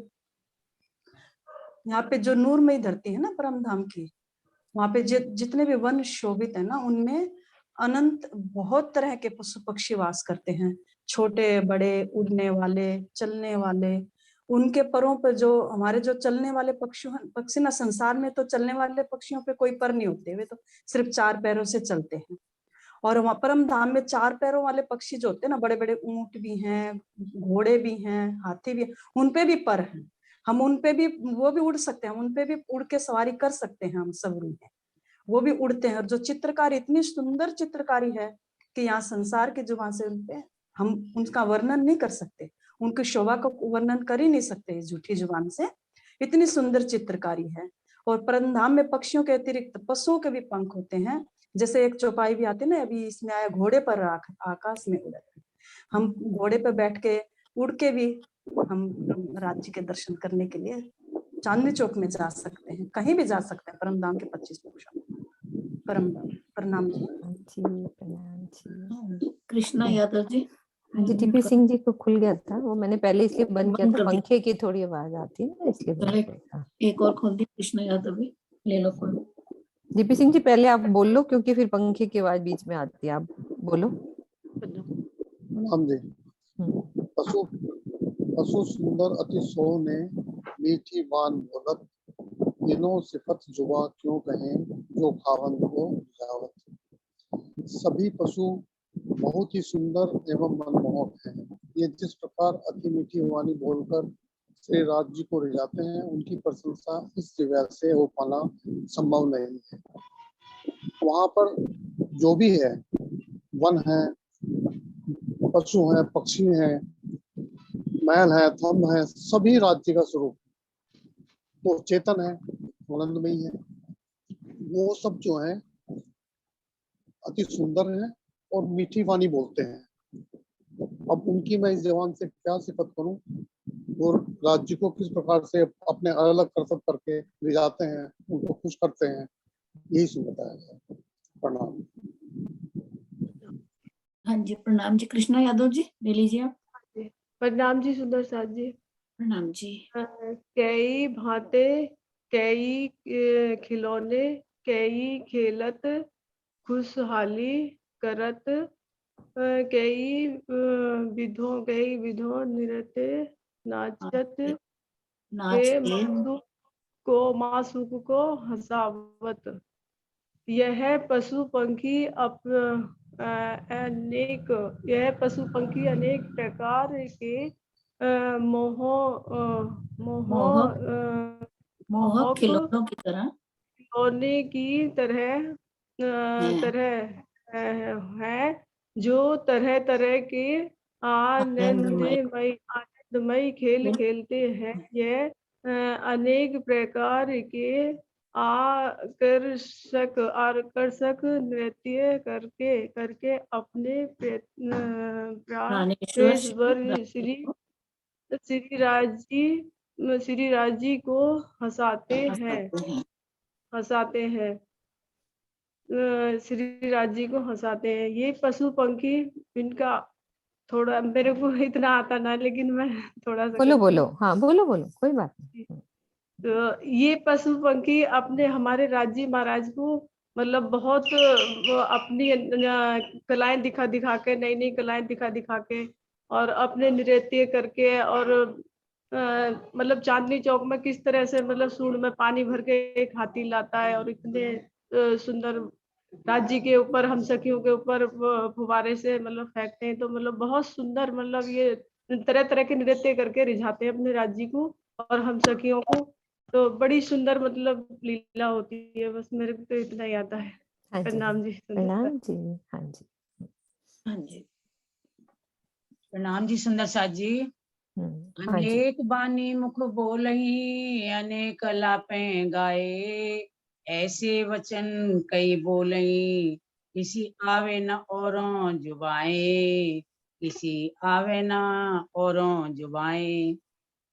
यहाँ पे जो नूरमयी धरती है ना परम धाम की, वहां पे जितने भी वन शोभित है ना उनमें अनंत बहुत तरह के पशु पक्षी वास करते हैं, छोटे बड़े, उड़ने वाले, चलने वाले। उनके परों पर जो हमारे जो चलने वाले पक्षी ना, संसार में तो चलने वाले पक्षियों पे कोई पर नहीं होते, वे तो सिर्फ 4 पैरों से चलते हैं। और वहां परम धाम में 4 पैरों वाले पक्षी जो होते हैं ना, बड़े बड़े ऊंट भी हैं, घोड़े भी हैं, हाथी भी हैं, उनपे भी पर हैं। हम उनपे भी, वो भी उड़ सकते हैं, उनपे भी उड़ के सवारी कर सकते हैं हम सब में, वो भी उड़ते हैं। और जो चित्रकारी, इतनी सुंदर चित्रकारी है कि यहाँ संसार की जुबान से उनपे हम उनका वर्णन नहीं कर सकते, उनकी शोभा का वर्णन कर ही नहीं सकते झूठी जुबान से, इतनी सुंदर चित्रकारी है। और परम धाम में पक्षियों के अतिरिक्त पशुओं के भी पंख होते हैं। जैसे एक चौपाई भी आती है ना, अभी इसमें आया घोड़े पर राख आकाश में उड़त। हम घोड़े पर बैठ के उड़ के भी हम राज्य के दर्शन करने के लिए चांदनी चौक में जा सकते हैं, कहीं भी जा सकते हैं परम धाम के 25 पक्षों। परम धाम प्रणाम जी। प्रणाम जी। कृष्णा यादव जी। हाँ जी डीपी सिंह जी को खुल गया था, वो मैंने पहले इसलिए बंद किया था, पंखे की थोड़ी आवाज आती है ना इसलिए बंद किया था। एक और खोल दी कृष्णा यादव भी, ले लो खोल। डीपी सिंह जी पहले आप बोल लो क्योंकि फिर पंखे की आवाज बीच में आती है, आप बोलो। हम जी पशु सुंदर अति सोने मीठी बान बोलत, इनो सिफत जुबा क्यों कहें जो खावंद को जावत। सभी पशु बहुत ही सुंदर एवं मनमोहक हैं। ये जिस प्रकार अति मीठी वाणी बोलकर श्री राज जी को रिझाते हैं, उनकी प्रशंसा इस जगह से हो पाना संभव नहीं है। वहां पर जो भी है, वन है, पशु है, पक्षी है, महल है, थंब है, सभी राज्य का स्वरूप वो चेतन है, आनंदमयी है। वो सब जो है अति सुंदर है और मीठी वाणी बोलते हैं। अब उनकी मैं इस जवान से क्या सिफत करूं, और राज्य को किस प्रकार से अपने अलग अलग कर्तव्य करके ले जाते हैं, उनको खुश करते हैं, यही सुन बताया गया। प्रणाम। हाँ जी, प्रणाम जी। कृष्णा यादव जी, ले लीजिए आप। प्रणाम जी सुंदर साथ जी। प्रणाम जी। कई भांते कई खिलौने कई खेलत खुशहाली करत कई विधों नृत्य नाचत के मासूक को हंसावत। यह पशु पंखी अनेक प्रकार के मोहक खिलौनों की तरह खिलौने की तरह है, जो तरह तरह के आनंदमय खेल खेलते हैं। यह अनेक प्रकार के आकर्षक नृत्य करके अपने प्राणेश्वर श्री राजी को हंसाते हैं। श्री राजी को हंसाते हैं। ये पशु पंखी, इनका थोड़ा मेरे को इतना आता ना, लेकिन मैं थोड़ा सा बोलो हाँ बोलो कोई बात नहीं। तो ये पशु पंखी अपने हमारे राज्य महाराज को मतलब बहुत अपनी कलाएं दिखा के, नई कलाएं दिखा के और अपने नृत्य करके, और मतलब चांदनी चौक में किस तरह से मतलब सूंड में पानी भर के एक हाथी लाता है और इतने सुंदर राज्य के ऊपर, हम सखियों के ऊपर फुवारे से मतलब फेंकते हैं। तो मतलब बहुत सुंदर, मतलब ये तरह तरह के नृत्य करके रिझाते हैं अपने राज्य को और हम सखियों को। तो बड़ी सुंदर मतलब लीला होती है। बस मेरे को तो इतना ही आता है। प्रणाम जी। प्रणाम जी। हाँ जी, हाँ जी, प्रणाम जी सुंदर साथ जी। अनेक बानी मुख बोलही अनेक लापें गाए, ऐसे वचन कई बोलही किसी आवे न औरों जुबाएं, किसी आवे न औरों जुबाएं।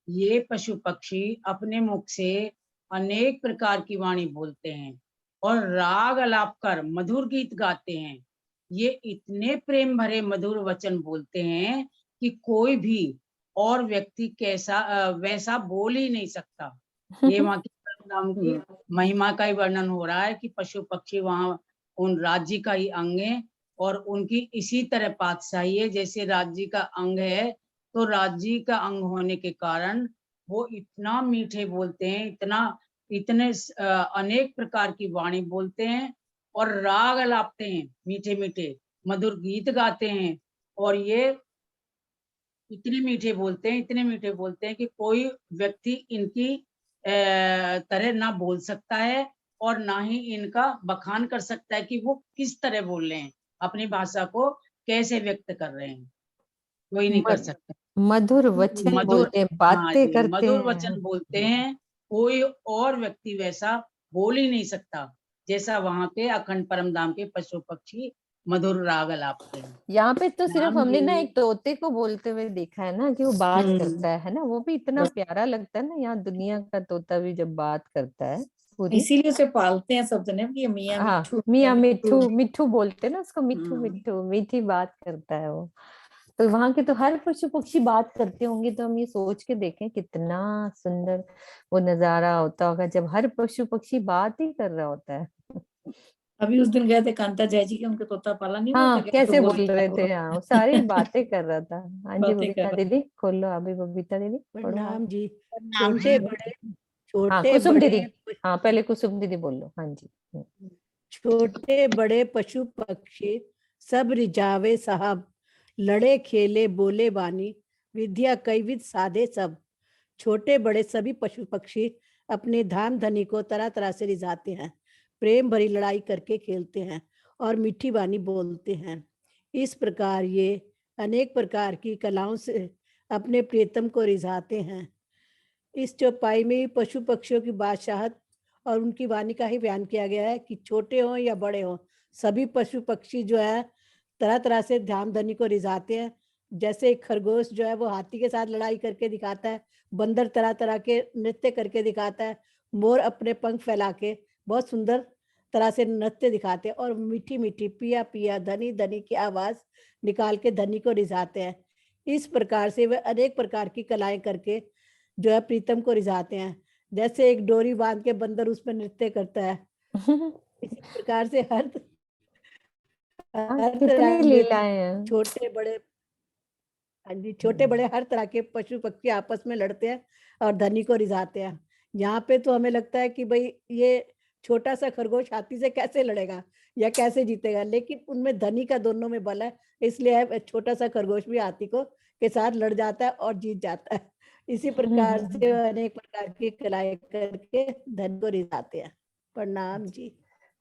ये पशु पक्षी अपने मुख से अनेक प्रकार की वाणी बोलते हैं और राग अलाप कर मधुर गीत गाते हैं। ये इतने प्रेम भरे मधुर वचन बोलते हैं कि कोई भी और व्यक्ति वैसा बोल ही नहीं सकता। ये वहाँ की परमधाम की महिमा का ही वर्णन हो रहा है कि पशु पक्षी वहाँ उन राज्य का ही अंग है और उनकी इसी तरह पातशाही है। जैसे राज्य का अंग है, तो राज्य का अंग होने के कारण वो इतना मीठे बोलते हैं, इतने अनेक प्रकार की वाणी बोलते हैं और राग अलापते हैं, मीठे मीठे मधुर गीत गाते हैं। और ये इतने मीठे बोलते हैं कि कोई व्यक्ति इनकी तरह ना बोल सकता है और ना ही इनका बखान कर सकता है कि वो किस तरह बोल रहे हैं, अपनी भाषा को कैसे व्यक्त कर रहे हैं, कोई नहीं कर सकता। मधुर वचन बोलते हैं, बातें करते हैं, मधुर वचन बोलते हैं। कोई और व्यक्ति वैसा बोल ही नहीं सकता जैसा वहां के अखंड परमधाम के पशु पक्षी मधुर राग अलापते हैं। यहाँ पे तो सिर्फ हमने ना एक तोते को बोलते हुए देखा है ना, कि वो बात करता है ना, वो भी इतना प्यारा लगता है ना। यहाँ दुनिया का तोता भी जब बात करता है पूरी, इसीलिए उसे पालते हैं सब जने कि मियां मिट्ठू। मियां मिट्ठू बोलते हैं ना उसको, मिट्ठू मीठी बात करता है वो। तो वहां के तो हर पशु पक्षी बात करते होंगे। तो हम ये सोच के देखें कितना सुंदर वो नजारा होता होगा जब हर पशु पक्षी बात ही कर रहा होता है। अभी उस दिन गए थे कांता जय जी के, उनके तोता पाला नहीं हाँ, हुआ था, कैसे बोल रहे थे। हाँ, सारी बातें कर रहा था। हाँ जी, बबीता दीदी खोलो। अभी बबीता दीदी प्रणाम जी। प्रणाम छोटे जी। बड़े हाँ, छोटे कुसुम बड़े दीदी। हाँ, पहले कुसुम दीदी बोल लो। हाँ जी। छोटे बड़े पशु पक्षी सब रिझावे साहब, लड़े खेले बोले बानी, विद्या कई विध साधे सब। छोटे बड़े सभी पशु पक्षी अपने धाम धनी को तरह तरह से रिझाते हैं, प्रेम भरी लड़ाई करके खेलते हैं और मीठी वाणी बोलते हैं। इस प्रकार ये अनेक प्रकार की कलाओं से अपने प्रियतम को रिझाते हैं। इस चौपाई में पशु पक्षियों की बादशाहत और उनकी वाणी का ही बयान किया गया है कि छोटे हों या बड़े हों, सभी पशु पक्षी जो है तरह तरह से ध्यान धनी को रिझाते हैं। जैसे एक खरगोश जो है वो हाथी के साथ लड़ाई करके दिखाता है, बंदर तरह तरह के नृत्य करके दिखाता है, मोर अपने पंख फैला के बहुत सुंदर तरह से नृत्य दिखाते हैं और मीठी मीठी पिया पिया धनी धनी की आवाज निकाल के धनी को रिझाते हैं। इस प्रकार से वे अनेक प्रकार की कलाएं करके जो है प्रीतम को रिझाते हैं। जैसे एक डोरी बांध के बंदर उसमें नृत्य करता है, इसी प्रकार से हर कितनी तरह के लीलाएं हैं। छोटे बड़े, हाँ जी, छोटे बड़े हर तरह के पशु पक्षी आपस में लड़ते हैं और धनी को रिझाते हैं। यहाँ पे तो हमें लगता है कि भाई ये छोटा सा खरगोश हाथी से कैसे लड़ेगा या कैसे जीतेगा, लेकिन उनमें धनी का दोनों में बल है, इसलिए छोटा सा खरगोश भी हाथी को के साथ लड़ जाता है और जीत जाता है। इसी प्रकार से अनेक प्रकार की कलाएं करके धन को रिझाते हैं। प्रणाम जी।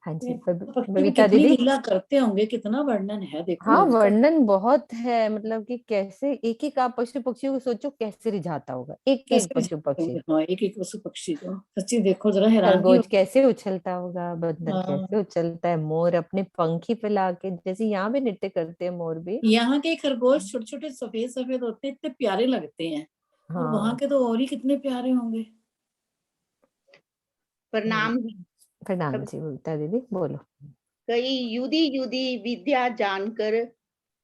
हाँ जी, ये पक्षी भी बबीता कितनी दीदी। लीला करते होंगे, कितना वर्णन है देखो। हाँ, उनका। वर्णन बहुत है, मतलब कि कैसे एक एक आप पशु पक्षियों को सोचो कैसे रिझाता होगा, एक एक कैसे पशु पक्षी। हाँ, एक एक पशु पक्षी को सच्ची देखो जरा हैरानगी खरगोश होती कैसे उछलता होगा, बंदर हाँ। कैसे उछलता है, मोर अपने पंखी फैला के, जैसे यहाँ भी नृत्य करते हैं मोर भी। यहाँ के खरगोश छोटे छोटे सफेद सफेद होते हैं, इतने प्यारे लगते हैं। और वहाँ हाँ, के तो और ही कितने प्यारे होंगे। प्रणाम। प्रणाम जी, बबीता दीदी बोलो। कई युदी युदी विद्या जानकर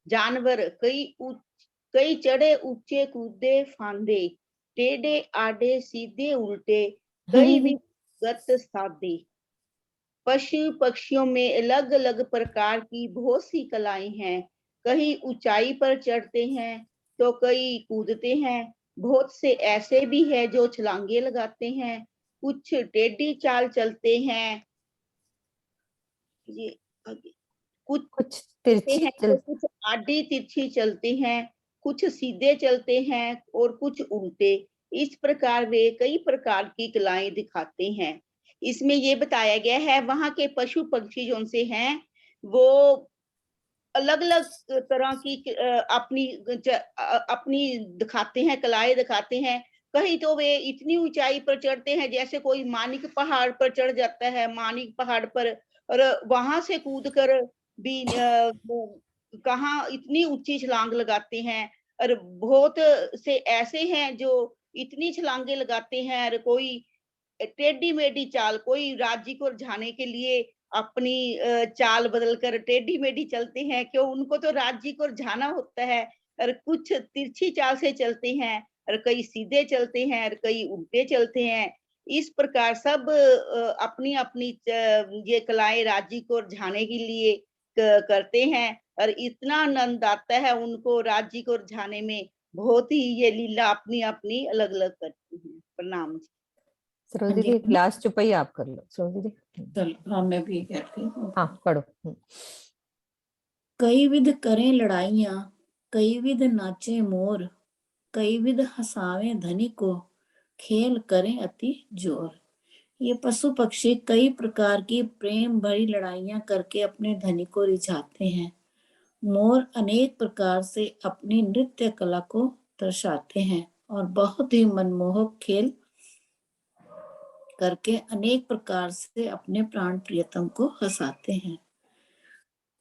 जानवर कई चढ़े ऊंचे कूदे फांदे, टेढ़े आड़े सीधे उल्टे कई विगत साधे। पशु पक्षियों में अलग अलग प्रकार की बहुत सी कलाएं हैं। कई ऊंचाई पर चढ़ते हैं तो कई कूदते हैं। बहुत से ऐसे भी है जो छलांगे लगाते हैं। कुछ टेढ़ी चाल चलते हैं, ये आगे कुछ तिरछी हैं तो कुछ आड़ी तिरछी चलते हैं, कुछ सीधे चलते हैं और कुछ उल्टे। इस प्रकार वे कई प्रकार की कलाएं दिखाते हैं। इसमें ये बताया गया है वहां के पशु पक्षी जो उनसे हैं वो अलग अलग तरह की अपनी दिखाते हैं, कलाएं दिखाते हैं। कहीं तो वे इतनी ऊंचाई पर चढ़ते हैं जैसे कोई मानिक पहाड़ पर चढ़ जाता है, मानिक पहाड़ पर, और वहां से कूदकर भी कहाँ इतनी ऊंची छलांग लगाते हैं। और बहुत से ऐसे हैं जो इतनी छलांगे लगाते हैं, और कोई टेढ़ी मेढ़ी चाल, कोई राज्य को रिझाने के लिए अपनी चाल बदलकर टेढ़ी मेढ़ी चलते हैं, क्यों उनको तो राज्य को रिझाना होता है। और कुछ तिरछी चाल से चलते हैं, और कई सीधे चलते हैं, और कई उल्टे चलते हैं। इस प्रकार सब अपनी अपनी ये कलाएं राज्य को रिझाने के लिए करते हैं, और इतना आनंद आता है उनको राज्य को रिझाने में। बहुत ही ये लीला अपनी अपनी अलग अलग करती हैं। प्रणाम जी। सरोज दीदी एक लास्ट चौपाई आप कर लो। सरोज दीदी चलो हाँ, मैं भी कहती हूँ। हाँ पढ़ो। कई विध करें लड़ाइयां, कई विध नाचे मोर, कई विध हंसावे धनी को, खेल करें अति जोर। ये पशु पक्षी कई प्रकार की प्रेम भरी लड़ाइयां करके अपने धनी को रिझाते हैं। मोर अनेक प्रकार से अपनी नृत्य कला को दर्शाते हैं और बहुत ही मनमोहक खेल करके अनेक प्रकार से अपने प्राण प्रियतम को हंसाते हैं।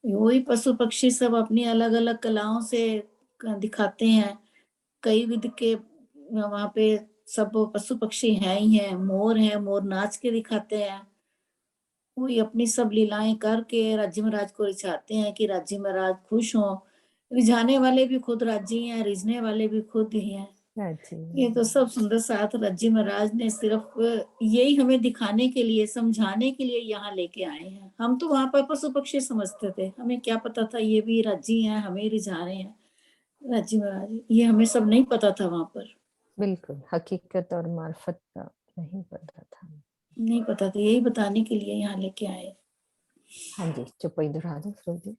वही पशु पक्षी सब अपनी अलग अलग कलाओं से दिखाते हैं। कई विध के वहां पे सब पशु पक्षी हैं ही हैं। मोर है, मोर नाच के दिखाते हैं। वही अपनी सब लीलाएं करके राज्य महाराज को रिझाते हैं कि राज्य महाराज खुश हों। रिझाने वाले भी खुद राज्य हैं, रिझने वाले भी खुद ही हैं। ये तो सब सुंदर साथ राज्य महाराज ने सिर्फ यही हमें दिखाने के लिए, समझाने के लिए यहाँ लेके आए हैं। हम तो वहां पर पशु पक्षी समझते थे, हमें क्या पता था ये भी राज्य हैं, हमें रिझा रहे हैं राज्य महाराज। ये हमें सब नहीं पता था वहां पर। बिल्कुल हकीकत और मार्फत का नहीं पता था, नहीं पता था। यही बताने के लिए यहाँ लेके आए। हाँ जी, चौपाई दोहरा दो सरोज दी।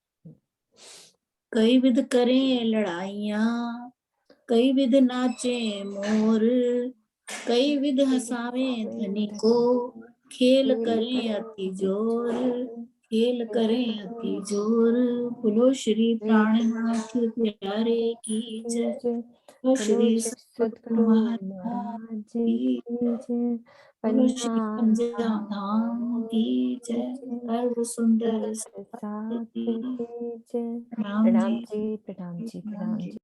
कई विध करें लड़ाइयां, कई विध नाचे मोर, कई विध हंसावे धनी को, खेल करें अति जोर, खेल करें अति जोर। बोलो श्री प्राणनाथ प्यारे की जय, बोलो श्री सद्गुरु महाराज की जय, बोलो श्री पंजाब धाम की जय, सर्व सुंदर साथ की जय। प्रणाम प्रणाम जी, जी, प्रणाम जी, प्रणाम जी।